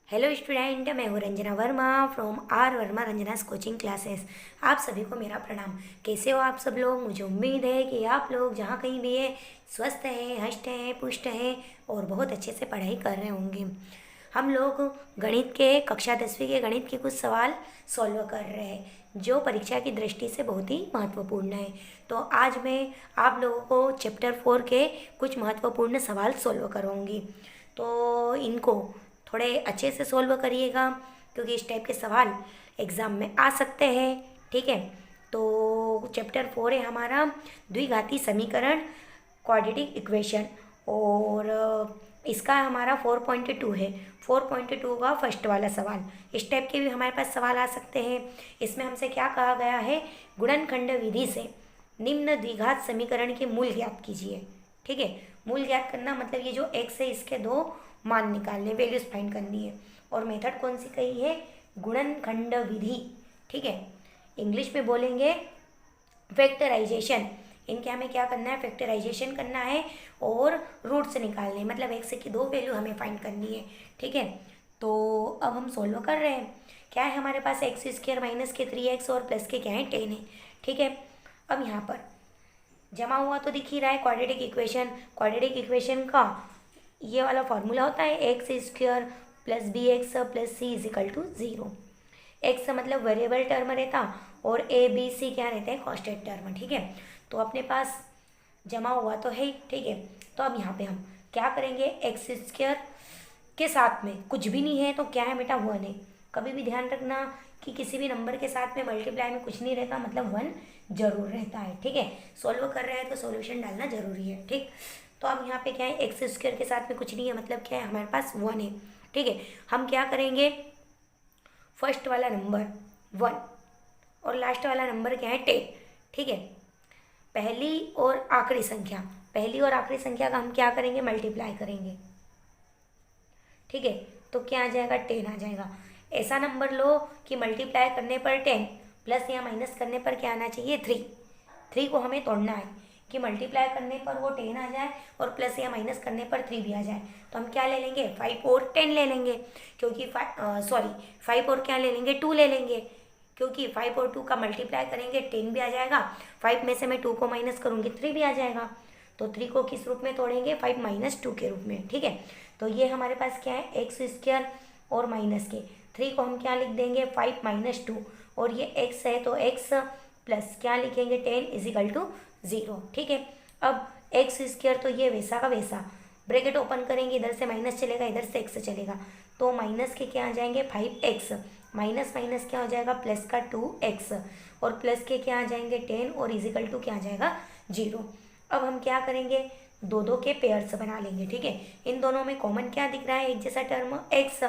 Hello student, मैं हूँ Ranjana Verma from R Verma Ranjana's coaching classes. आप सभी को मेरा प्रणाम। कैसे हो आप सब लोग? मुझे उम्मीद है कि आप लोग जहाँ कहीं भी है स्वस्थ हैं, हष्ट हैं, पुष्ट हैं और बहुत अच्छे से पढ़ाई कर रहे होंगे। हम लोग गणित के कक्षा 10वीं के गणित के कुछ सवाल सॉल्व कर रहे हैं जो परीक्षा की दृष्टि से बहुत ही महत्वपूर्ण है। तो आज मैं आप लोगों को चैप्टर 4 के कुछ महत्वपूर्ण सवाल सॉल्व करूँगी। तो इनको थोड़े अच्छे से सॉल्व करिएगा क्योंकि इस टाइप के सवाल एग्ज़ाम में आ सकते हैं। ठीक है, तो चैप्टर 4 है हमारा द्विघाती समीकरण, क्वाड्रेटिक इक्वेशन। और इसका हमारा 4.2 है। 4.2 का फर्स्ट वाला सवाल। इस टाइप के भी हमारे पास सवाल आ सकते हैं। इसमें हमसे क्या कहा गया है, गुणनखंड विधि से निम्न द्विघात समीकरण के मूल ज्ञात कीजिए। ठीक है, मूल ज्ञात करना मतलब ये जो एक्स है इसके दो मान निकालने, वैल्यूज फाइंड करनी है। और मेथड कौन सी कही है, गुणनखंड विधि। ठीक है, इंग्लिश में बोलेंगे फैक्टराइजेशन। इनके हमें क्या करना है, फैक्टराइजेशन करना है और रूट्स निकालने, मतलब एक्स की दो वैल्यू हमें फाइंड करनी है। ठीक है, तो अब हम सोल्व कर रहे हैं। क्या है हमारे पास, एक्स स्क्वायर माइनस के 3x और प्लस के क्या है 10 है। ठीक है, अब यहाँ पर जमा हुआ तो दिख ही रहा है क्वाड्रेटिक इक्वेशन। क्वाड्रेटिक इक्वेशन का ये वाला फॉर्मूला होता है x square plus B x plus c is equal to 0। X मतलब वेरिएबल टर्म रहता और ए बी सी क्या रहते हैं, कांस्टेंट टर्म। ठीक है, तो अपने पास जमा हुआ तो है। ठीक है, तो अब यहाँ पे हम क्या करेंगे, एक्स स्क्वायर के साथ में कुछ भी नहीं है तो क्या है बेटा, 1 है। कभी भी ध्यान रखना कि किसी भी नंबर के साथ में मल्टीप्लाई में कुछ नहीं रहता, मतलब 1 जरूर रहता है। ठीक है, सॉल्व कर रहे हैं तो सॉल्यूशन डालना जरूरी है। ठीक, तो अब यहाँ पे क्या है, एक्स स्क्वायर के साथ में कुछ नहीं है मतलब क्या है, हमारे पास 1 है। ठीक है, हम क्या करेंगे, फर्स्ट वाला नंबर 1 और लास्ट वाला नंबर क्या है 10। ठीक है, पहली और आखिरी संख्या, पहली और आखिरी संख्या का हम क्या करेंगे, मल्टीप्लाई करेंगे। ठीक है, तो क्या आ जाएगा, 10 आ जाएगा। ऐसा नंबर लो कि मल्टीप्लाई करने पर 10 प्लस या माइनस करने पर क्या आना चाहिए, 3। 3 को हमें तोड़ना है कि मल्टीप्लाई करने पर वो 10 आ जाए और प्लस या माइनस करने पर 3 भी आ जाए। तो हम क्या ले लेंगे, 5 और 10 ले लेंगे, क्योंकि 5 और क्या ले लेंगे, 2 ले लेंगे, क्योंकि 5 और 2 का मल्टीप्लाई करेंगे 10 भी आ जाएगा, 5 में से मैं 2 को माइनस करूँगी 3 भी आ जाएगा। तो 3 को किस रूप में तोड़ेंगे, 5 माइनस 2 के रूप में। ठीक है, तो ये हमारे पास क्या है, एक्स स्क्वायर और माइनस के 3 को हम क्या लिख देंगे, 5 माइनस 2, और ये एक्स है तो एक्स प्लस क्या लिखेंगे, 10 इज इक्वल टू 0। ठीक है, अब एक्स स्क्वायर तो ये वैसा का वैसा, ब्रैकेट ओपन करेंगे, इधर से माइनस चलेगा, इधर से एक्स चलेगा, तो माइनस के क्या आ जाएंगे 5x, माइनस माइनस क्या हो जाएगा, प्लस का 2x, और प्लस के क्या आ जाएंगे 10 और इजिकल टू क्या आ जाएगा 0। अब हम क्या करेंगे, दो दो के पेयर्स बना लेंगे। ठीक है, इन दोनों में कॉमन क्या दिख रहा है, एक जैसा टर्म x,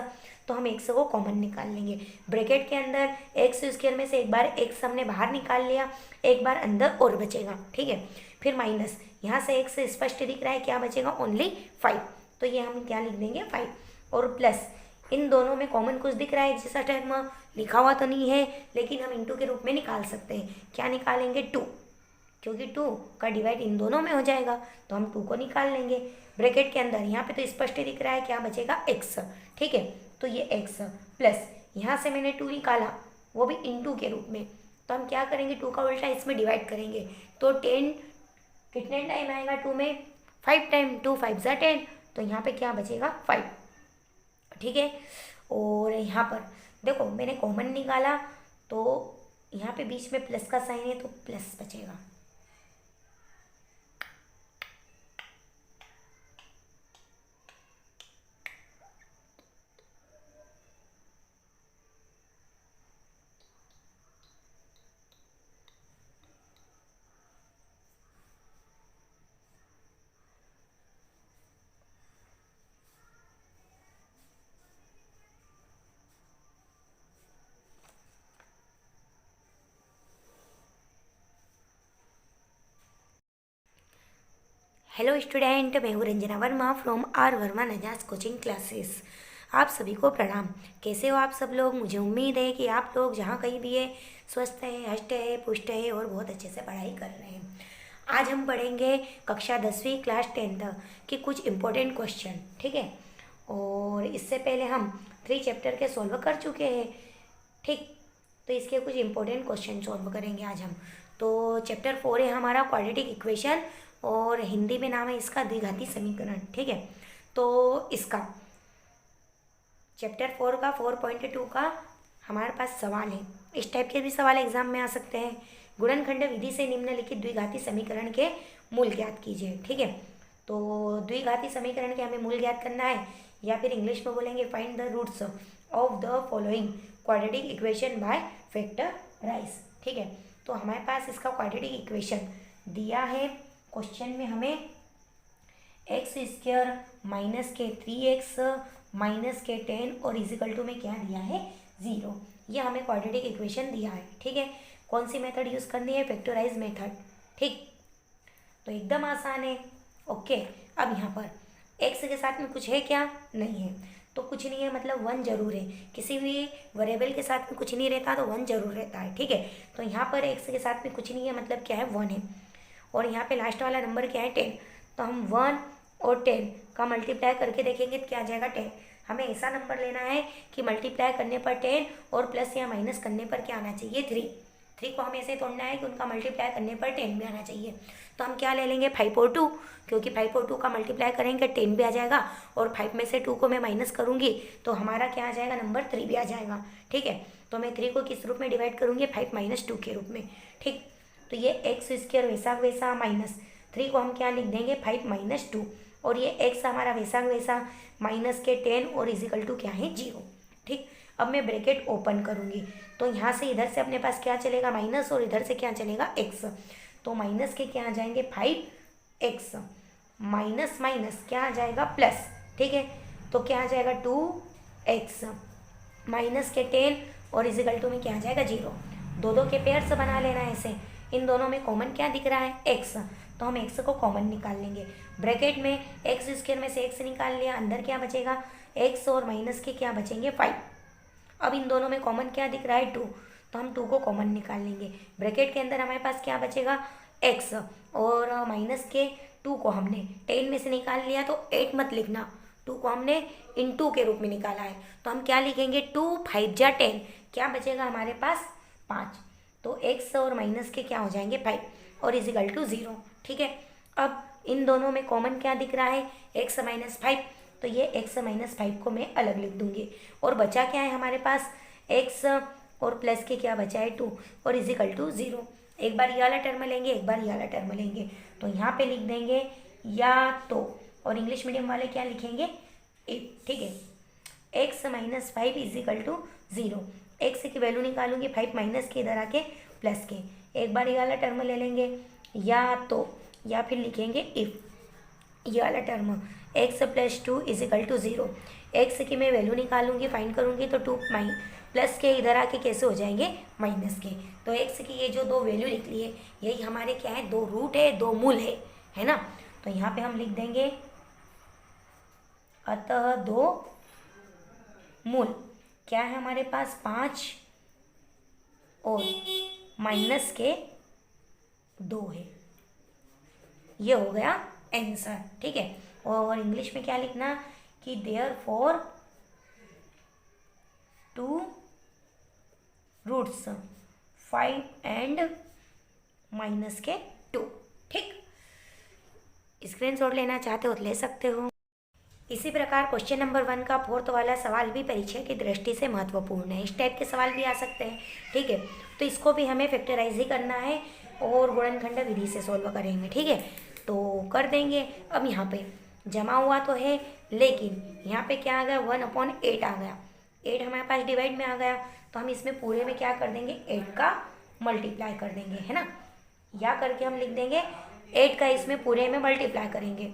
तो हम x को कॉमन निकाल लेंगे। ब्रैकेट के अंदर एक्स स्क्वायर में से एक बार x हमने बाहर निकाल लिया, एक बार अंदर और बचेगा। ठीक है, फिर माइनस, यहाँ से x स्पष्ट दिख रहा है, क्या बचेगा, ओनली 5, तो ये हम क्या लिख देंगे 5, और प्लस इन दोनों में कॉमन कुछ दिख रहा है, जैसा टर्म लिखा हुआ तो नहीं है लेकिन हम इंटू के रूप में निकाल सकते हैं। क्या निकालेंगे, 2, क्योंकि 2 का डिवाइड इन दोनों में हो जाएगा तो हम 2 को निकाल लेंगे। ब्रैकेट के अंदर यहाँ पे तो स्पष्ट दिख रहा है, क्या बचेगा x। ठीक है, तो ये x प्लस यहाँ से मैंने 2 निकाला, वो भी इंटू के रूप में, तो हम क्या करेंगे, 2 का उल्टा इसमें डिवाइड करेंगे, तो 10 कितने टाइम आएगा 2 में, 5 टाइम, 2 5 ज़ा 10, तो यहाँ पे क्या बचेगा 5। ठीक है, और यहाँ पर देखो मैंने कॉमन निकाला तो यहाँ पे बीच में प्लस का साइन है तो प्लस बचेगा। हेलो स्टूडेंट, मैं हूँ रंजना वर्मा फ्रॉम आर वर्मा नजास कोचिंग क्लासेस। आप सभी को प्रणाम। कैसे हो आप सब लोग? मुझे उम्मीद है कि आप लोग जहाँ कहीं भी है स्वस्थ है, हष्ट है, पुष्ट है और बहुत अच्छे से पढ़ाई कर रहे हैं। आज हम पढ़ेंगे कक्षा 10वीं क्लास 10th के कुछ इम्पोर्टेंट क्वेश्चन। ठीक है, और इससे पहले हम 3 चैप्टर के सॉल्व कर चुके हैं। ठीक, तो इसके कुछ इंपॉर्टेंट क्वेश्चन सॉल्व करेंगे आज हम। तो चैप्टर 4 है हमारा क्वाड्रेटिक इक्वेशन, और हिंदी में नाम है इसका द्विघाती समीकरण। ठीक है, तो इसका चैप्टर 4 का 4.2 का हमारे पास सवाल है। इस टाइप के भी सवाल एग्जाम में आ सकते हैं। गुणनखंड विधि से निम्नलिखित द्विघाती समीकरण के मूल ज्ञात कीजिए। ठीक है, तो द्विघाती समीकरण के हमें मूल ज्ञात करना है, या फिर इंग्लिश में बोलेंगे find the roots of the following quadratic equation by factorize. ठीक है, तो हमारे पास इसका क्वाड्रेटिक इक्वेशन दिया है क्वेश्चन में हमें x² माइनस के 3x माइनस के 10 और इजिकल टू में क्या दिया है 0। ये हमें क्वाड्रेटिक इक्वेशन दिया है। ठीक है, कौन सी मेथड यूज़ करनी है, फैक्टराइज मेथड। ठीक, तो एकदम आसान है। ओके, अब यहाँ पर x के साथ में कुछ है क्या, नहीं है, तो कुछ नहीं है मतलब 1 जरूर है। किसी भी वेरिएबल के साथ में कुछ नहीं रहता तो 1 जरूर रहता है। ठीक है, तो यहाँ पर x के साथ में कुछ नहीं है मतलब क्या है 1 है, और यहाँ पे लास्ट वाला नंबर क्या है 10, तो हम 1 और 10 का मल्टीप्लाई करके देखेंगे तो क्या आ जाएगा 10। हमें ऐसा नंबर लेना है कि मल्टीप्लाई करने पर 10 और प्लस या माइनस करने पर क्या आना चाहिए 3 को हमें ऐसे तोड़ना है कि उनका मल्टीप्लाई करने पर 10 भी आना चाहिए। तो हम क्या ले लेंगे 5 और 2, क्योंकि 5 और 2 का मल्टीप्लाई करेंगे 10 भी आ जाएगा, और 5 में से 2 को मैं माइनस करूँगी तो हमारा क्या आ जाएगा नंबर 3 भी आ जाएगा। ठीक है, तो मैं 3 को किस रूप में डिवाइड करूँगी 5 माइनस 2 के रूप में। ठीक, तो ये x² वैसा वैसा माइनस 3 को हम क्या लिख देंगे 5 माइनस 2, और ये x हमारा वैसा वैसा माइनस के 10 और इजिकल टू क्या है 0। ठीक, अब मैं ब्रैकेट ओपन करूँगी तो यहाँ से इधर से अपने पास क्या चलेगा माइनस, और इधर से क्या चलेगा x, तो माइनस के क्या आ जाएंगे 5x माइनस माइनस क्या आ जाएगा प्लस। ठीक है, तो क्या आ जाएगा 2x माइनस के 10 और इजिकल टू में क्या आ जाएगा 0। दो के पेयर से बना लेना है ऐसे। इन दोनों में कॉमन क्या दिख रहा है x, तो हम x को कॉमन निकाल लेंगे। ब्रैकेट में x² में से x निकाल लिया, अंदर क्या बचेगा x और माइनस के क्या बचेंगे 5। अब इन दोनों में कॉमन क्या दिख रहा है 2, तो हम 2 को कॉमन निकाल लेंगे। ब्रैकेट के अंदर हमारे पास क्या बचेगा x, और माइनस के 2 को हमने 10 में से निकाल लिया, तो 8 मत लिखना, 2 को हमने इन 2 के रूप में निकाला है, तो हम क्या लिखेंगे 2 5 जा 10, क्या बचेगा हमारे पास 5। तो x और माइनस के क्या हो जाएंगे 5 और इजिकल टू 0। ठीक है, अब इन दोनों में कॉमन क्या दिख रहा है x माइनस 5, तो ये x माइनस 5 को मैं अलग लिख दूंगी, और बचा क्या है हमारे पास x और प्लस के क्या बचा है 2 और इजिकल टू 0। एक बार ये वाला टर्म लेंगे, एक बार ये वाला टर्म लेंगे, तो यहाँ पे लिख देंगे या तो, और इंग्लिश मीडियम वाले क्या लिखेंगे इफ। ठीक है, x minus 5 equal to 0, x की वैल्यू निकालूंगी 5 माइनस के इधर आके प्लस के। एक बार ये वाला टर्म ले लेंगे या तो, या फिर लिखेंगे इफ। ये वाला term x plus 2 equal to 0, x की मैं वैल्यू निकालूंगी फाइंड करूंगी तो 2 प्लस के इधर आके कैसे हो जाएंगे माइनस के। तो x की ये जो 2 वैल्यू निकली है यही हमारे क्या है 2 रूट है 2 मूल है ना। तो यहाँ पे हम लिख देंगे अतः 2 मूल क्या है हमारे पास 5 और माइनस के 2 है। ये हो गया आंसर। ठीक है, और इंग्लिश में क्या लिखना कि देयरफॉर 2 रूट्स 5 एंड माइनस के 2। ठीक, स्क्रीनशॉट लेना चाहते हो तो ले सकते हो। इसी प्रकार क्वेश्चन नंबर 1 का 4th वाला सवाल भी परीक्षा की दृष्टि से महत्वपूर्ण है। इस टाइप के सवाल भी आ सकते हैं। ठीक है, तो इसको भी हमें फैक्टराइज ही करना है और गुणनखंड विधि से सॉल्व करेंगे। ठीक है, तो कर देंगे। अब यहाँ पे जमा हुआ तो है, लेकिन यहाँ पे क्या आ गया 1/8 आ गया। 8 हमारे पास डिवाइड में आ गया, तो हम इसमें पूरे में क्या कर देंगे 8 का मल्टीप्लाई कर देंगे, है ना। या करके हम लिख देंगे 8 का इसमें पूरे में मल्टीप्लाई करेंगे।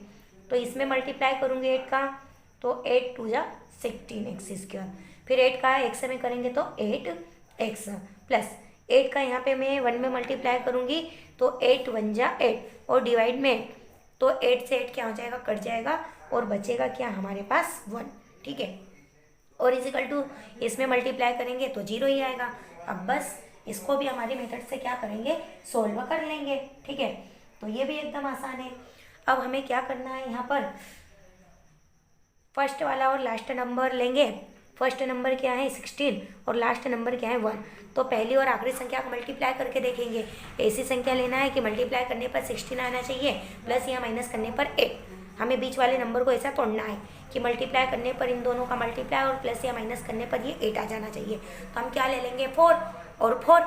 तो इसमें मल्टीप्लाई करूँगी 8 का, तो 8 2 जा 16x²। फिर 8 का x में करेंगे तो 8x प्लस 8 का यहाँ पे मैं 1 में मल्टीप्लाई करूँगी तो 8 1 जा 8 और डिवाइड में 8, तो 8 से 8 क्या हो जाएगा कट जाएगा और बचेगा क्या हमारे पास 1। ठीक है, और इजिकल टू इसमें मल्टीप्लाई करेंगे तो 0 ही आएगा। अब बस इसको भी हमारी मेथड से क्या करेंगे सोल्व कर लेंगे। ठीक है, तो ये भी एकदम आसान है। अब हमें क्या करना है यहाँ पर फर्स्ट वाला और लास्ट नंबर लेंगे फर्स्ट नंबर क्या है 16 और लास्ट नंबर क्या है 1। तो पहली और आखिरी संख्या को मल्टीप्लाई करके देखेंगे। ऐसी संख्या लेना है कि मल्टीप्लाई करने पर 16 आना चाहिए प्लस या माइनस करने पर 8। हमें बीच वाले नंबर को ऐसा तोड़ना है कि मल्टीप्लाई करने पर इन दोनों का मल्टीप्लाई और प्लस या माइनस करने पर ये 8 आ जाना चाहिए। तो हम क्या ले लेंगे 4 और 4,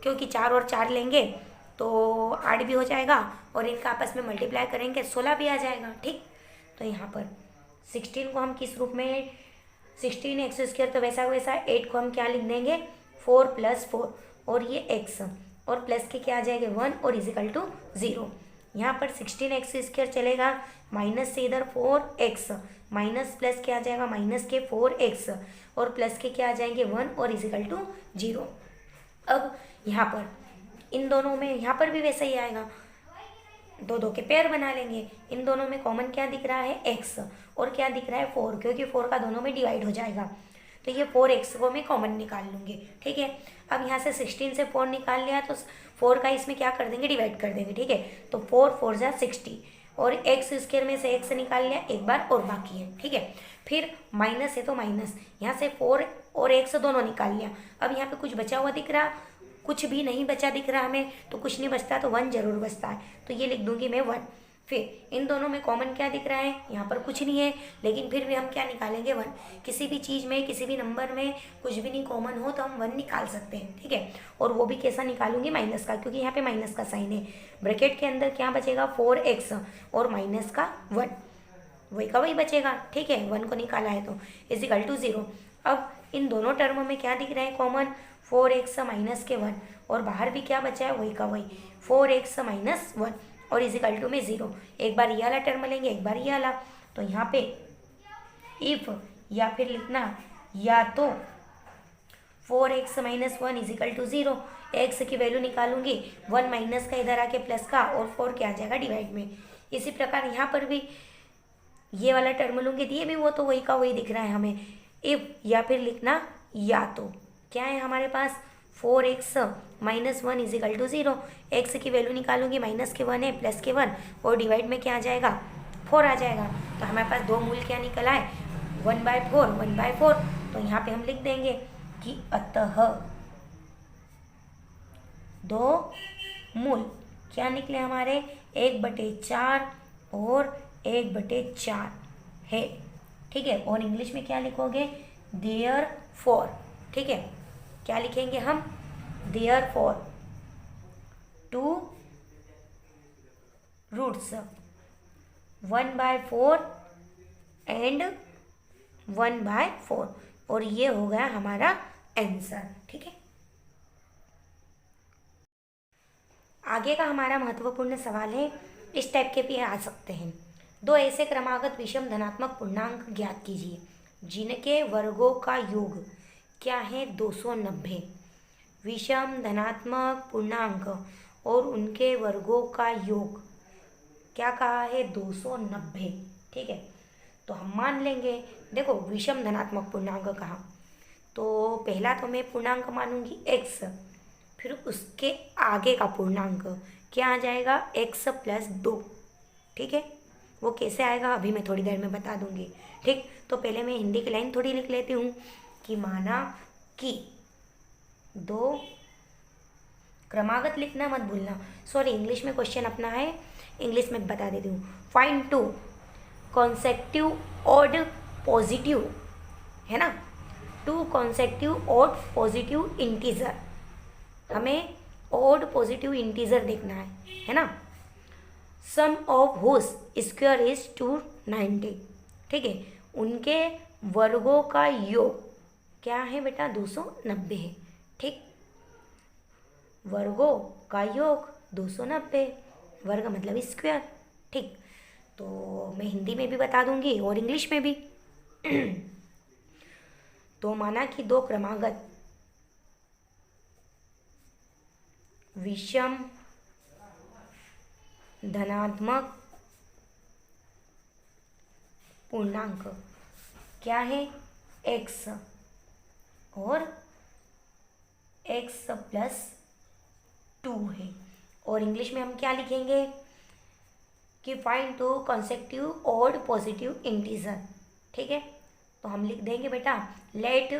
क्योंकि 4 और 4 लेंगे तो 8 भी हो जाएगा और इनका आपस में मल्टीप्लाई करेंगे 16 भी आ जाएगा। ठीक, तो यहाँ पर 16 को हम किस रूप में 16x², तो वैसा वैसा 8 को हम क्या लिख देंगे 4 + 4 और ये x और प्लस के क्या आ जाएंगे 1 और इजिकल टू 0। यहाँ पर 16x² चलेगा, माइनस से इधर 4x माइनस प्लस क्या आ जाएगा माइनस के 4x और प्लस के क्या आ जाएंगे 1 और इजिकल टू 0। अब यहाँ पर इन दोनों में यहाँ पर भी वैसा ही आएगा, दो दो के पेयर बना लेंगे। इन दोनों में कॉमन क्या दिख रहा है x और क्या दिख रहा है 4, क्योंकि 4 का दोनों में डिवाइड हो जाएगा। तो ये 4x को मैं कॉमन निकाल लूँगी। ठीक है, अब यहाँ से 16 से 4 निकाल लिया तो 4 का इसमें क्या कर देंगे डिवाइड कर देंगे। ठीक है, तो 4 4 जा 60 और x² में से x निकाल लिया, एक बार और बाकी है। ठीक है, फिर माइनस है तो माइनस, यहाँ से 4 और x दोनों निकाल लिया। अब यहाँ पे कुछ बचा हुआ दिख रहा, कुछ भी नहीं बचा दिख रहा हमें, तो कुछ नहीं बचता तो 1 जरूर बचता है, तो ये लिख दूंगी मैं 1। फिर इन दोनों में कॉमन क्या दिख रहा है, यहाँ पर कुछ नहीं है, लेकिन फिर भी हम क्या निकालेंगे 1। किसी भी चीज़ में किसी भी नंबर में कुछ भी नहीं कॉमन हो तो हम 1 निकाल सकते हैं। ठीक है, और वो भी कैसा निकालूंगी माइनस का, क्योंकि यहाँ पे माइनस का साइन है। ब्रैकेट के अंदर क्या बचेगा 4x और माइनस का 1, वही का वही बचेगा। ठीक है, 1 को निकाला है तो इजिकल टू 0। अब इन दोनों टर्म में क्या दिख रहा है कॉमन 4x माइनस के 1 और बाहर भी क्या बचा है वही का वही 4x माइनस 1 और इजिकल टू में 0। एक बार ये वाला टर्म लेंगे, एक बार ये वाला, तो यहाँ पे इफ या फिर लिखना या तो 4x minus 1 equal to 0, x की वैल्यू निकालूंगी 1 माइनस का इधर आके प्लस का और 4 क्या आ जाएगा डिवाइड में। इसी प्रकार यहाँ पर भी ये वाला टर्म लूँगी, ये भी वो तो वही का वही दिख रहा है हमें। इफ या फिर लिखना या तो क्या है हमारे पास 4x minus 1 equal to 0, x की वैल्यू निकालूंगी माइनस के 1 है प्लस के 1 और डिवाइड में क्या आ जाएगा 4 आ जाएगा। तो हमारे पास दो मूल क्या निकल आए 1/4 1/4। तो यहाँ पे हम लिख देंगे कि अतः दो मूल क्या निकले हमारे 1/4 और 1/4 है। ठीक है, और इंग्लिश में क्या लिखोगे देयरफॉर। ठीक है, क्या लिखेंगे हम देयरफॉर टू रूट्स 1/4 एंड 1/4 और ये हो गया हमारा आंसर। ठीक है, आगे का हमारा महत्वपूर्ण सवाल है, इस टाइप के भी आ सकते हैं। दो ऐसे क्रमागत विषम धनात्मक पूर्णांक ज्ञात कीजिए जिनके वर्गों का योग क्या है 290। विषम धनात्मक पूर्णांक और उनके वर्गों का योग क्या कहा है 290। ठीक है, तो हम मान लेंगे, देखो विषम धनात्मक पूर्णांक कहा तो पहला तो मैं पूर्णांक मानूंगी x, फिर उसके आगे का पूर्णांक क्या आ जाएगा x + 2। ठीक है, वो कैसे आएगा अभी मैं थोड़ी देर में बता दूंगी। ठीक, तो पहले मैं हिंदी की लाइन थोड़ी लिख लेती हूँ कि माना कि दो क्रमागत लिखना मत भूलना, सॉरी इंग्लिश में क्वेश्चन अपना है, इंग्लिश में बता देती हूँ। फाइंड 2 कॉन्सेक्टिव ऑड पॉजिटिव, है ना, 2 कॉन्सेक्टिव ऑड पॉजिटिव इंटीजर, हमें ऑड पॉजिटिव इंटीजर देखना है ना। सम ऑफ हुज स्क्वायर इज 290। ठीक है, उनके वर्गों का योग क्या है बेटा 290 है। ठीक, वर्गों का योग 290, वर्ग मतलब स्क्वायर। ठीक, तो मैं हिंदी में भी बता दूंगी और इंग्लिश में भी। तो माना कि दो क्रमागत विषम धनात्मक पूर्णांक क्या है x और x + 2 है, और इंग्लिश में हम क्या लिखेंगे कि फाइंड 2 कॉन्सेक्टिव ऑड पॉजिटिव इंटीजर। ठीक है, तो हम लिख देंगे बेटा लेट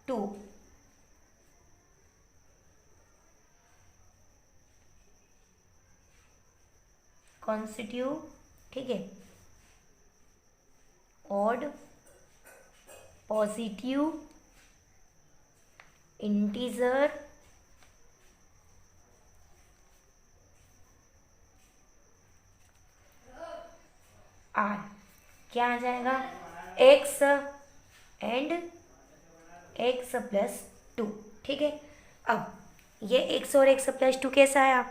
टू कॉन्स्टिट्यूट, ठीक है, ऑड पॉजिटिव इंटीजर आर। क्या आ जाएगा? X and x plus two, ठीक है। अब ये एक्स और एक्स प्लस टू कैसा आया?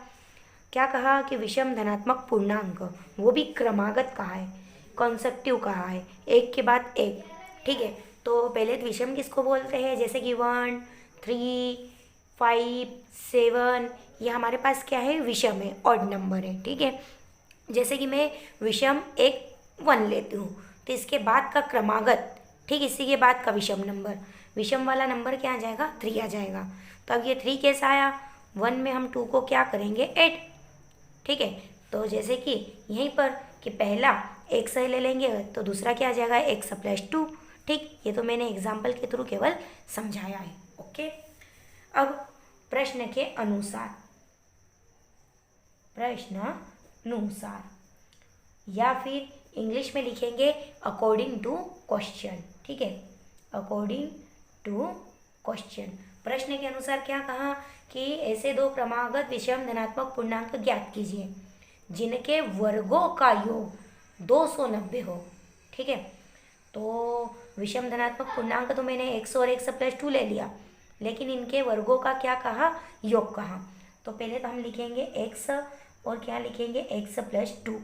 क्या कहा कि विषम धनात्मक पूर्णांक, वो भी क्रमागत कहा है, कॉन्सेक्टिव कहा है, एक के बाद एक, ठीक है। तो पहले तो विषम किसको बोलते हैं? जैसे कि 1, 3, 5, 7, ये हमारे पास क्या है? विषम है, ऑड नंबर है, ठीक है। जैसे कि मैं विषम एक 1 लेती हूँ तो इसके बाद का क्रमागत, ठीक, इसी के बाद का विषम नंबर, विषम वाला नंबर क्या आ जाएगा? 3 आ जाएगा। तो अब ये 3 कैसा आया? 1 में हम 2 को क्या करेंगे? ऐड, ठीक है। तो जैसे कि यहीं पर कि पहला एक्स ले लेंगे तो दूसरा क्या आ जाएगा? एक्स प्लस टू, ठीक। ये तो मैंने एग्जाम्पल के थ्रू केवल समझाया है, ओके। अब प्रश्न के अनुसार, प्रश्नानुसार, या फिर इंग्लिश में लिखेंगे अकॉर्डिंग टू क्वेश्चन, ठीक है, अकॉर्डिंग टू क्वेश्चन। प्रश्न के अनुसार क्या कहा कि ऐसे दो क्रमागत विषम धनात्मक पूर्णांक ज्ञात कीजिए जिनके वर्गों का योग 290 हो, ठीक है। तो विषम धनात्मक पूर्णांक तो मैंने एक्स और एक्स प्लस टू ले लिया, लेकिन इनके वर्गों का क्या कहा? योग कहा। तो पहले तो हम लिखेंगे एक्स और क्या लिखेंगे? एक्स प्लस टू,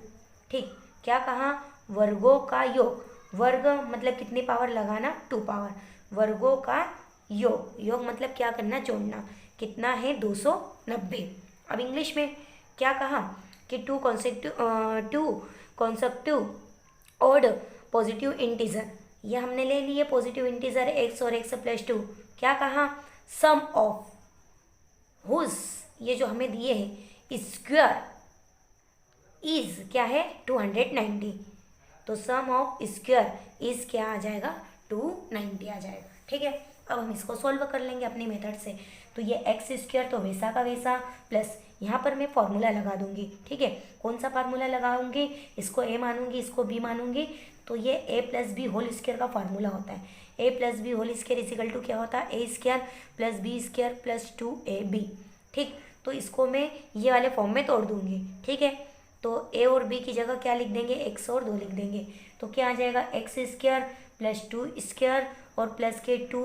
ठीक। क्या कहा? वर्गों का योग, वर्ग मतलब कितनी पावर लगाना? 2 पावर, वर्गों का योग, योग मतलब क्या करना? जोड़ना। कितना है? 290। अब इंग्लिश में क्या कहा कि to consecutive odd positive integer, ये हमने ले लिए पॉजिटिव इंटीजर एक्स और एक्स प्लस टू। क्या कहा? सम ऑफ हुज, ये जो हमें दिए हैं, स्क्वायर इज क्या है? 290। तो सम ऑफ स्क्वायर इज क्या आ जाएगा? 290 आ जाएगा, ठीक है। अब हम इसको सॉल्व कर लेंगे अपनी मेथड से। तो ये एक्स स्क्वायर तो वैसा का वैसा, प्लस यहाँ पर मैं फॉर्मूला लगा दूंगी, ठीक है। कौन सा फार्मूला लगाऊंगी? इसको ए मानूंगी, इसको बी मानूंगी। तो ये A plus B whole square का फार्मूला होता है। A plus B whole square equal to क्या होता है? A square plus B square plus 2ab, ठीक। तो इसको मैं ये वाले फॉर्म में तोड़ दूंगी, ठीक है। तो ए और बी की जगह क्या लिख देंगे? एक्स और 2 लिख देंगे। तो क्या आ जाएगा? एक्स स्क्वायर प्लस 2 स्क्वायर और प्लस के 2,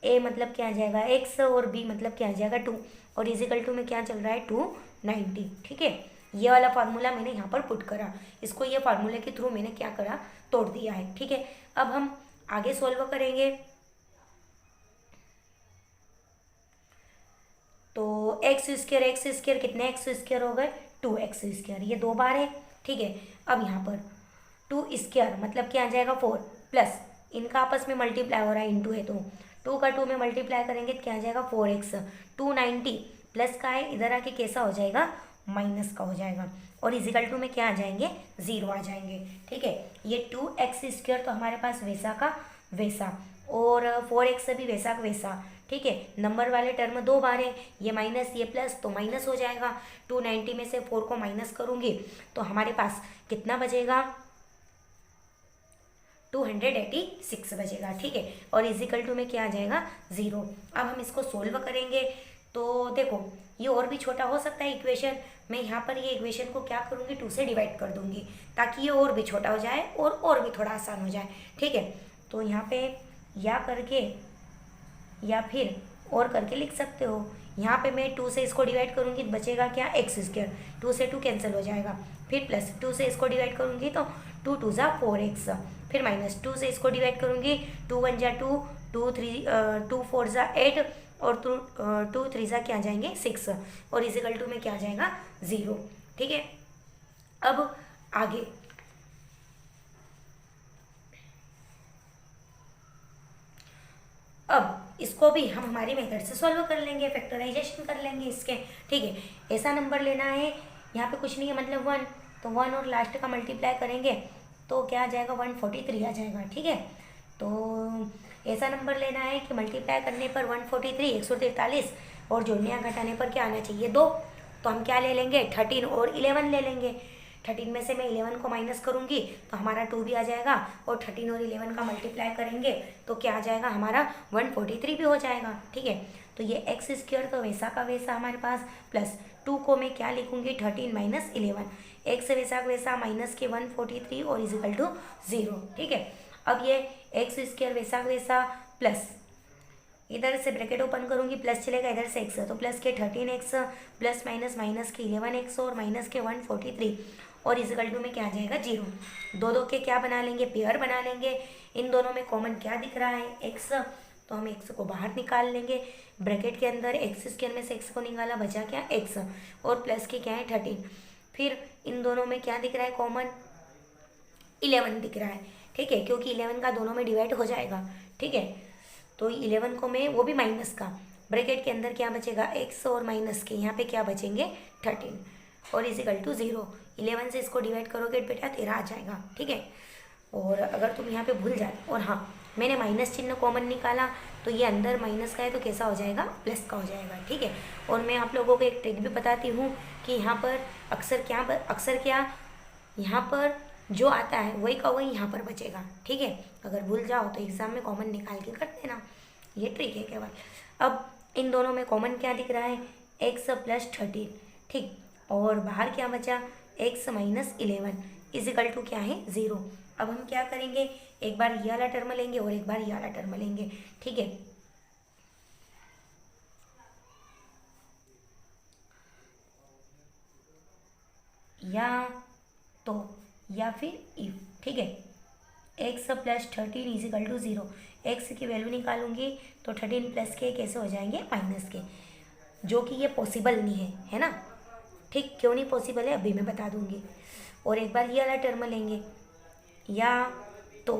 ए मतलब क्या आ जाएगा? एक्स, और बी मतलब क्या आ जाएगा? 2, और इजिकल टू में क्या चल रहा है? 290, ठीक है। ये वाला फार्मूला मैंने यहाँ पर पुट करा, इसको ये फार्मूले के थ्रू मैंने क्या करा? तोड़ दिया है, ठीक है। अब हम आगे सॉल्व करेंगे। तो एक्स स्क्वायर कितने एक्स स्क्वायर हो गए? 2x स्क्वायर, ये 2 बार है, ठीक है। अब यहाँ पर 2 स्क्वायर मतलब क्या आ जाएगा? 4, प्लस इनका आपस में मल्टीप्लाई हो रहा है, इंटू है तो 2 का 2 में मल्टीप्लाई करेंगे तो क्या आ जाएगा? 4x। 290 प्लस का है, इधर आके कैसा हो जाएगा? माइनस का हो जाएगा, और इजिकल टू में क्या आ जाएंगे? 0 आ जाएंगे, ठीक है। ये 2x स्क्वायर तो हमारे पास वैसा का वैसा, और 4x भी वैसा का वैसा, ठीक है। नंबर वाले टर्म 2 बार है, ये माइनस ये प्लस तो माइनस हो जाएगा। 290 में से 4 को माइनस करूँगी तो हमारे पास कितना बचेगा? 286 बचेगा, ठीक है। और इजिकल टू में क्या आ जाएगा? 0। अब हम इसको सोल्व करेंगे तो देखो ये और भी छोटा हो सकता है इक्वेशन। मैं यहाँ पर ये इक्वेशन को क्या करूँगी? 2 से डिवाइड कर दूँगी ताकि ये और भी छोटा हो जाए और भी थोड़ा आसान हो जाए, ठीक है। तो यहाँ पे या करके या फिर और करके लिख सकते हो। यहाँ पे मैं 2 से इसको डिवाइड करूँगी तो बचेगा क्या? एक्स स्क्वायर, 2 से 2 कैंसिल हो जाएगा, फिर प्लस 2 से इसको डिवाइड करूँगी तो 2 2 ज़ा 4x, फिर माइनस 2 से इसको डिवाइड करूँगी 2 1 ज़ा 2, 2 4 ज़ा 8, और 2 3 ज़ा क्या आ जाएंगे? 6, और इजिकल टू में क्या आ जाएगा? 0, ठीक है। अब आगे अब इसको भी हम हमारी मेथड से सॉल्व कर लेंगे, फैक्टराइजेशन कर लेंगे इसके, ठीक है। ऐसा नंबर लेना है, यहाँ पे कुछ नहीं है मतलब 1, तो 1 और लास्ट का मल्टीप्लाई करेंगे तो क्या आ जाएगा, 143 आ जाएगा। ठीक है, तो ऐसा नंबर लेना है कि मल्टीप्लाई करने पर 143 143 और जोड़ने या घटाने पर क्या आना चाहिए, 2। तो हम क्या ले लेंगे, 13 और 11 ले लेंगे। 13 में से मैं 11 को माइनस करूँगी तो हमारा 2 भी आ जाएगा, और 13 और 11 का मल्टीप्लाई करेंगे तो क्या आ जाएगा, हमारा 143 भी हो जाएगा। ठीक है, तो ये एक्स स्क्वायर तो वैसा का वैसा हमारे पास, प्लस 2 को मैं क्या लिखूँगी, 13 माइनस 11, एक्स वैसा का वैसा माइनस के 143 और इजिकल टू 0। ठीक है, अब ये एक्स स्क्वायर वैसा का वैसा प्लस, इधर से ब्रैकेट ओपन करूंगी, प्लस चलेगा, इधर से एक्स, तो प्लस के 13x प्लस माइनस माइनस के 11x और माइनस के 143 और इजिकल टू में क्या आ जाएगा, 0। दो दो के क्या बना लेंगे, पेयर बना लेंगे। इन दोनों में कॉमन क्या दिख रहा है, x, तो हम x को बाहर निकाल लेंगे। ब्रैकेट के अंदर एक्स स्क्वायर में से x को निकाला, बचा क्या, x, और प्लस के क्या है 13। फिर इन दोनों में क्या दिख रहा है कॉमन, 11 दिख रहा है। ठीक है, क्योंकि 11 का दोनों में डिवाइड हो जाएगा। ठीक है, तो 11 को मैं, वो भी माइनस का, ब्रैकेट के अंदर क्या बचेगा, x और माइनस के यहाँ पे क्या बचेंगे 13 और इजिकल टू 0। 11 से इसको डिवाइड करोगे बेटा 13 आ जाएगा। ठीक है, और अगर तुम यहाँ पे भूल जाए, और हाँ मैंने माइनस चिन्ह कॉमन निकाला तो ये अंदर माइनस का है तो कैसा हो जाएगा, प्लस का हो जाएगा। ठीक है, और मैं आप लोगों को एक ट्रिक भी बताती हूँ कि यहाँ पर अक्सर क्या यहाँ पर जो आता है वही का वही यहाँ पर बचेगा। ठीक है, अगर भूल जाओ तो एग्जाम में कॉमन निकाल के कर देना, ये ट्रिक है केवल। अब इन दोनों में कॉमन क्या दिख रहा है, x प्लस 13। ठीक, और बाहर क्या बचा, x माइनस 11 इजिकल टू क्या है, 0। अब हम क्या करेंगे, एक बार ये वाला टर्म लेंगे और एक बार ये वाला टर्म लेंगे। ठीक है, या फिर इफ। ठीक है, x plus 13 equal to 0, x की वैल्यू निकालूंगी तो 13 प्लस के कैसे हो जाएंगे, माइनस के, जो कि ये पॉसिबल नहीं है ना। ठीक, क्यों नहीं पॉसिबल है अभी मैं बता दूंगी। और एक बार ये वाला टर्म लेंगे, या तो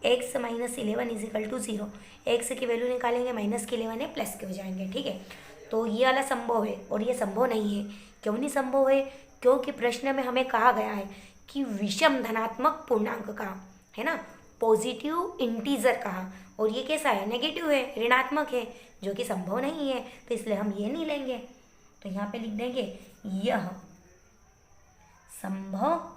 x minus 11 equal to 0, x की वैल्यू निकालेंगे, माइनस के 11 है, प्लस के हो जाएंगे। ठीक है, तो ये वाला संभव है और ये संभव नहीं है। क्यों नहीं संभव है, क्योंकि प्रश्न में हमें कहा गया है कि विषम धनात्मक पूर्णांक का, है ना, पॉजिटिव इंटीजर कहा, और ये कैसा है, नेगेटिव है, ऋणात्मक है, जो कि संभव नहीं है, तो इसलिए हम ये नहीं लेंगे। तो यहाँ पे लिख देंगे यह संभव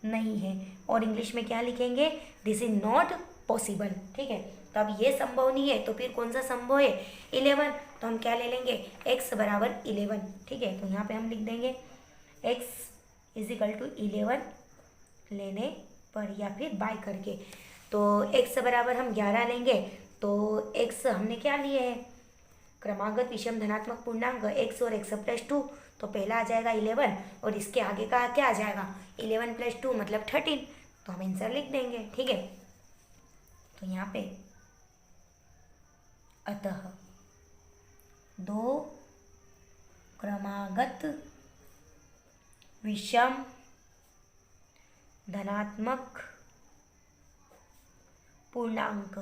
नहीं है, और इंग्लिश में क्या लिखेंगे, दिस इज नॉट पॉसिबल। ठीक है, तो अब ये संभव नहीं है तो फिर कौन सा संभव है, 11। तो हम क्या ले लेंगे, x बराबर 11। ठीक है, तो यहाँ पे हम लिख देंगे x इजिकल टू 11 लेने पर, या फिर बाय करके। तो x बराबर हम 11 लेंगे, तो x हमने क्या लिए है, क्रमागत विषम धनात्मक पूर्णांक x और x प्लस 2, तो पहला आ जाएगा 11 और इसके आगे का क्या आ जाएगा, 11 प्लस 2 मतलब 13, तो हम आंसर लिख देंगे। ठीक है, तो यहाँ पे अतः दो क्रमागत विषम धनात्मक पूर्णांक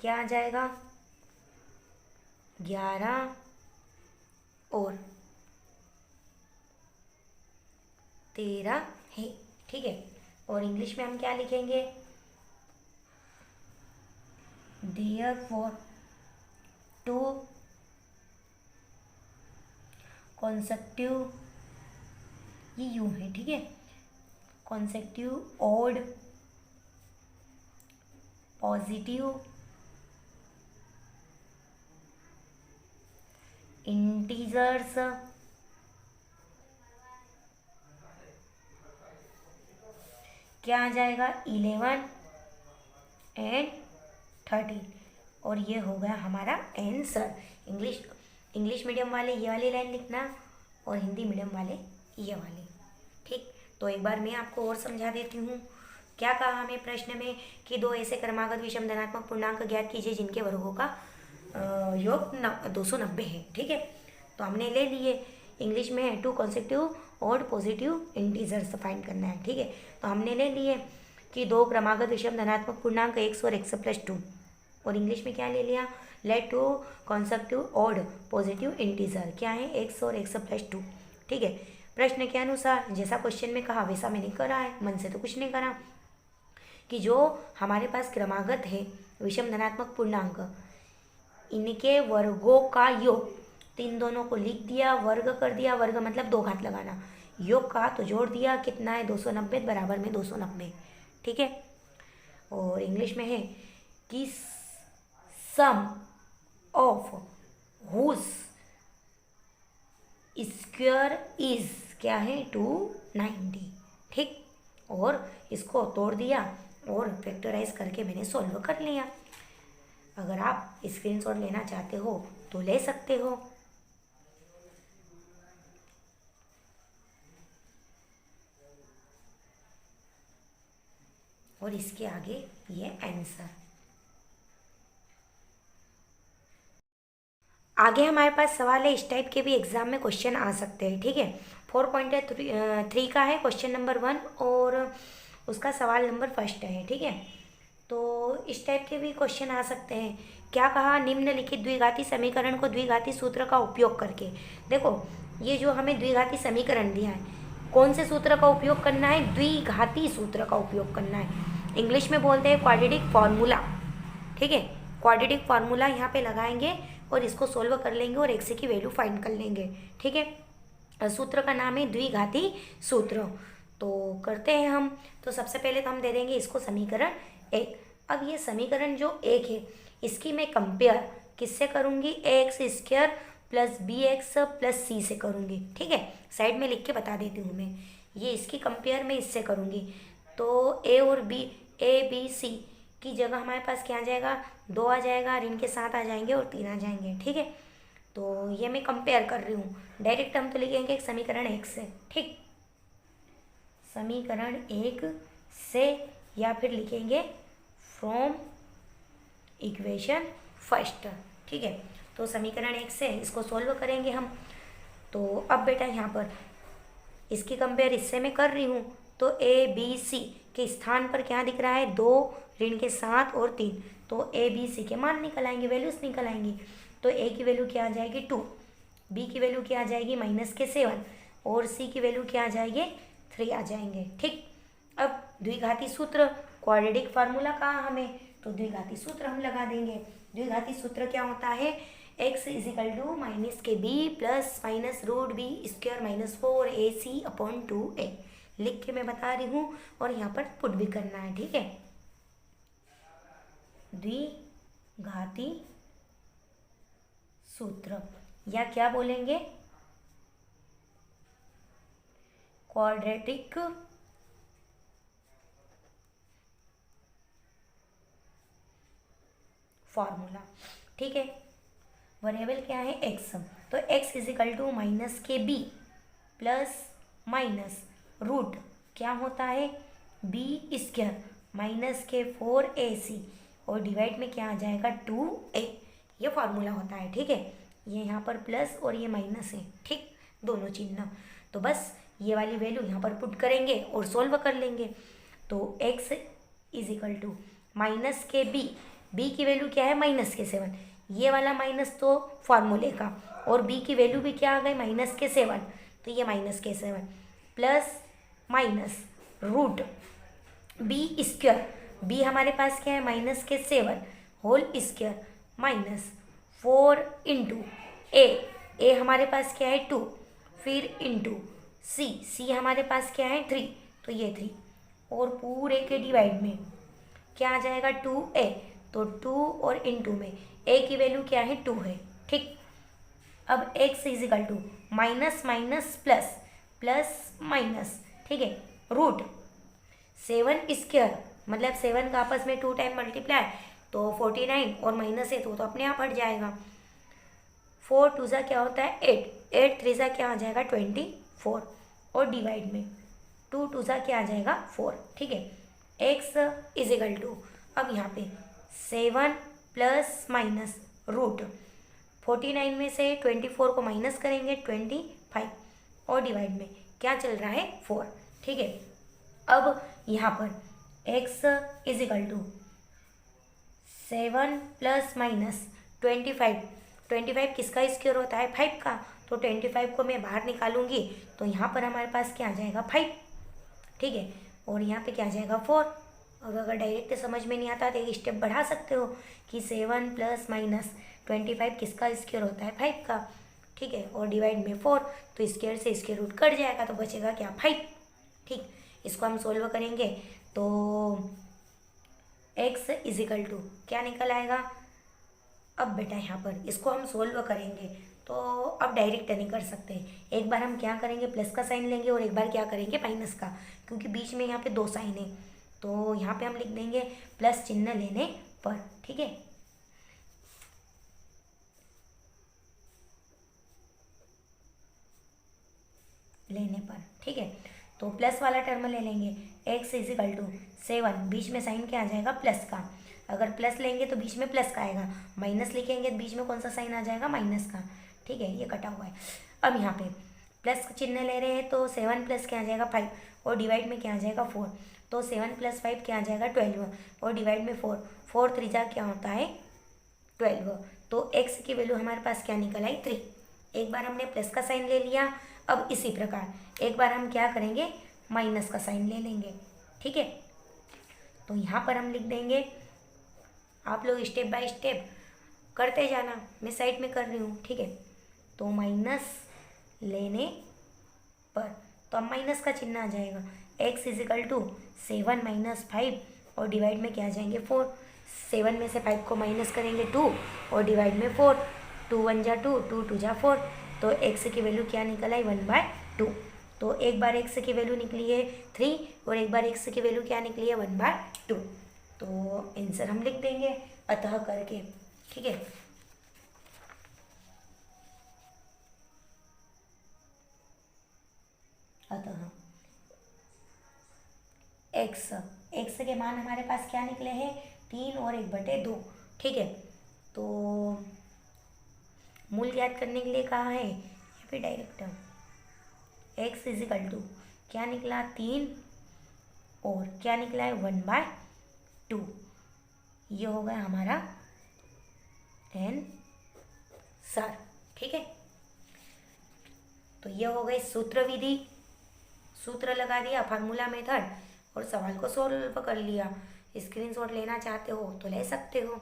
क्या आ जाएगा, 11 और 13 है। ठीक है, और इंग्लिश में हम क्या लिखेंगे, therefore टू consecutive, ये यूं है। ठीक है, consecutive odd पॉजिटिव इंटीजर्स क्या आ जाएगा, 11 एंड 13, और ये हो गया हमारा आंसर। इंग्लिश मीडियम वाले ये वाली लाइन लिखना और हिंदी मीडियम वाले ये वाली। ठीक, तो एक बार मैं आपको और समझा देती हूँ। क्या कहा हमें प्रश्न में कि दो ऐसे क्रमागत विषम धनात्मक पूर्णांक ज्ञात कीजिए जिनके वर्गों का योग 290 है। ठीक है, तो हमने ले लिए। इंग्लिश में है टू कॉन्सेक्टिव और पॉजिटिव इंटीजर्स फाइंड करना है। ठीक है, तो हमने ले लिए कि दो क्रमागत विषम धनात्मक पूर्णांक x और x प्लस 2, और इंग्लिश में क्या ले लिया, let two consecutive odd positive integer. क्या है? x और x प्लस 2। ठीक है, प्रश्न के अनुसार जैसा क्वेश्चन में कहा वैसा मैंने करा है, मन से तो कुछ नहीं करा, कि जो हमारे पास क्रमागत है विषम धनात्मक पूर्णांक, इनके वर्गों का योग, तो इन दोनों को लिख दिया, वर्ग कर दिया, वर्ग मतलब दो घात लगाना, योग का तो जोड़ दिया, कितना है 290 बराबर में 290। ठीक है, और इंग्लिश में है कि सम ऑफ हुज स्क्वायर इज क्या है 290। ठीक, और इसको तोड़ दिया और फैक्टराइज करके मैंने सॉल्व कर लिया। अगर आप स्क्रीनशॉट लेना चाहते हो तो ले सकते हो। और इसके आगे ये आंसर। आगे हमारे पास सवाल है, इस टाइप के भी एग्जाम में क्वेश्चन आ सकते हैं। ठीक है, 4.3 का है क्वेश्चन नंबर 1 और उसका सवाल नंबर 1 है। ठीक है, तो इस टाइप के भी क्वेश्चन आ सकते हैं। क्या कहा? निम्नलिखित द्विघाती समीकरण को द्विघाती सूत्र का उपयोग करके। देखो, ये जो हमें द्विघाती समीकरण दिया है, कौन से सूत्र का उपयोग करना है? द्विघाती सूत्र का उपयोग करना है। इंग्लिश में बोलते हैं क्वाड्रेटिक फार्मूला। ठीक है, क्वाड्रेटिक फार्मूला यहाँ पे लगाएंगे और इसको सोल्व कर लेंगे और एक्स की वैल्यू फाइंड कर लेंगे। ठीक है, सूत्र का नाम है द्विघाती सूत्र। तो करते हैं हम। तो सबसे पहले तो हम दे देंगे इसको समीकरण 1। अब ये समीकरण जो 1 है, इसकी मैं कंपेयर किससे करूँगी? X square plus B x plus C से करूँगी। ठीक है, साइड में लिख के बता देती हूँ मैं, ये इसकी कंपेयर मैं इससे करूँगी। तो ए और बी, ए बी सी की जगह हमारे पास क्या आ जाएगा? 2 आ जाएगा, ऋण के 7 आ जाएंगे और 3 आ जाएंगे। ठीक है, तो ये मैं कंपेयर कर रही हूँ। डायरेक्ट हम तो लिखेंगे समीकरण 1 से। ठीक, समीकरण 1 से, या फिर लिखेंगे फ्रॉम इक्वेशन फर्स्ट। ठीक है, तो समीकरण 1 से इसको सोल्व करेंगे हम। तो अब बेटा यहाँ पर इसकी कंपेयर इससे मैं कर रही हूँ, तो ए बी सी के स्थान पर क्या दिख रहा है? 2, ऋण के 7 और 3। तो ए बी सी के मान निकल आएंगे, वैल्यूज निकल आएंगी। तो ए की वैल्यू क्या आ जाएगी? 2, बी की वैल्यू क्या आ जाएगी? -7 और सी की वैल्यू क्या आ जाएगी? 3 आ जाएंगे। ठीक, अब द्विघाती सूत्र, क्वाड्रेटिक फार्मूला कहा हमें, तो द्विघाती सूत्र हम लगा देंगे। द्विघाती सूत्र क्या होता है? x = -kb plus minus root b square -4ac/2a। लिख के मैं बता रही हूँ और यहाँ पर पुट भी करना है। ठीक है, द्विघाती सूत्र, या क्या बोलेंगे? Quadratic formula. ठीक है, वेरिएबल क्या है? x। तो x = -kb plus minus root क्या होता है? b स्क्वायर -k4ac और डिवाइड में क्या आ जाएगा? 2a। ये फार्मूला होता है। ठीक है, ये यहाँ पर प्लस और ये माइनस है। ठीक, दोनों चिन्ह। तो बस ये वाली वैल्यू यहाँ पर पुट करेंगे और सोल्व कर लेंगे। तो x = -kb, b की वैल्यू क्या है? -7। ये वाला माइनस तो फार्मूले का, और b की वैल्यू भी क्या आ गई? -7। तो ये -7 plus minus root b square, b हमारे पास क्या है? -7 होल स्क्वायर -4 इंटू ए हमारे पास क्या है? 2, फिर इंटू सी हमारे पास क्या है? 3, तो ये 3 और पूरे के डिवाइड में क्या आ जाएगा? 2a। तो 2 और इंटू में a की वैल्यू क्या है? 2 है। ठीक, अब x = minus minus plus plus minus. ठीक है, रूट 7 स्क्वायर मतलब 7 का आपस में 2 टाइम मल्टीप्लाई, तो 49 और माइनस है तो अपने आप हट जाएगा। 4 2 क्या होता है? 8, 8 3 क्या आ जाएगा? 24 और डिवाइड में 2 2 क्या आ जाएगा? 4। ठीक है, x = अब यहाँ पे 7 प्लस माइनस रूट 49 में से 24 को माइनस करेंगे 25 और डिवाइड में क्या चल रहा है? 4। ठीक है, अब यहाँ पर x = 7 प्लस माइनस 25 किसका स्क्वायर होता है? 5 का। तो 25 को मैं बाहर निकालूंगी तो यहाँ पर हमारे पास क्या आ जाएगा? 5, ठीक है। और यहाँ पे क्या आ जाएगा? 4। और अगर डायरेक्ट समझ में नहीं आता तो एक स्टेप बढ़ा सकते हो कि 7 प्लस माइनस 25 किसका स्क्वायर होता है? 5 का, ठीक है। और डिवाइड में 4, तो स्क्वायर से स्क्वायर रूट कट जाएगा तो बचेगा क्या? 5, ठीक। इसको हम सोल्व करेंगे तो x इजिकल टू क्या निकल आएगा? अब बेटा यहाँ पर इसको हम सोल्व करेंगे तो अब डायरेक्ट नहीं कर सकते। एक बार हम क्या करेंगे? प्लस का साइन लेंगे और एक बार क्या करेंगे? माइनस का, क्योंकि बीच में यहाँ पे 2 साइन है। तो यहाँ पे हम लिख देंगे प्लस चिन्ह लेने पर, ठीक है। लेने पर, ठीक है। तो प्लस वाला टर्म ले लेंगे, x इजिकल टू 7, बीच में साइन क्या आ जाएगा? प्लस का। अगर प्लस लेंगे तो बीच में प्लस का आएगा, माइनस लिखेंगे तो बीच में कौन सा साइन आ जाएगा? माइनस का, ठीक है। ये कटा हुआ है। अब यहाँ पे प्लस का चिन्ह ले रहे हैं तो 7 प्लस क्या आ जाएगा? 5, और डिवाइड में क्या आ जाएगा? 4। तो 7 प्लस 5 क्या आ जाएगा? 12, और डिवाइड में 4, 4 त्रिजा क्या होता है? 12। तो x की वैल्यू हमारे पास क्या निकल आई? 3। एक बार हमने प्लस का साइन ले लिया। अब इसी प्रकार एक बार हम क्या करेंगे? माइनस का साइन ले लेंगे, ठीक है। तो यहाँ पर हम लिख देंगे, आप लोग स्टेप बाय स्टेप करते जाना, मैं साइड में कर रही हूँ, ठीक है। तो माइनस लेने पर, तो अब माइनस का चिन्ह आ जाएगा, x इजिकल टू 7 माइनस 5, और डिवाइड में क्या आ जाएंगे? 4। 7 में से 5 को माइनस करेंगे 2, और डिवाइड में 4, 2 1 जा 2, 2 2 जा 4। तो x की वैल्यू क्या निकल आई? 1/2। तो एक बार x की वैल्यू निकली है 3, और एक बार x की वैल्यू क्या निकली है? 1/2। तो आंसर हम लिख देंगे अतः करके, ठीक है। अतः x के मान हमारे पास क्या निकले हैं? 3 और 1/2, ठीक है। तो मूल याद करने के लिए कहा है या फिर डायरेक्ट? x इजिकल टू क्या निकला? 3, और क्या निकला है? 1/2। ये हो गया हमारा आंसर, ठीक है। तो ये हो गई सूत्र विधि, सूत्र लगा दिया, फार्मूला मेथड, और सवाल को सोल्व कर लिया। स्क्रीनशॉट लेना चाहते हो तो ले सकते हो।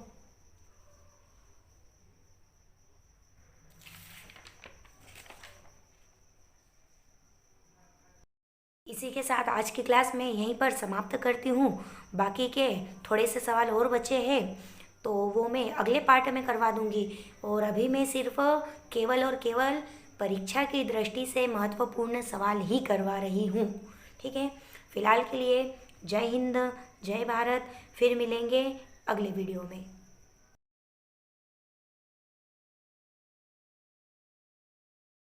इसी के साथ आज की क्लास में यहीं पर समाप्त करती हूँ। बाकी के थोड़े से सवाल और बचे हैं तो वो मैं अगले पार्ट में करवा दूँगी। और अभी मैं सिर्फ केवल और केवल परीक्षा की दृष्टि से महत्वपूर्ण सवाल ही करवा रही हूँ, ठीक है। फिलहाल के लिए जय हिंद, जय भारत। फिर मिलेंगे अगले वीडियो में।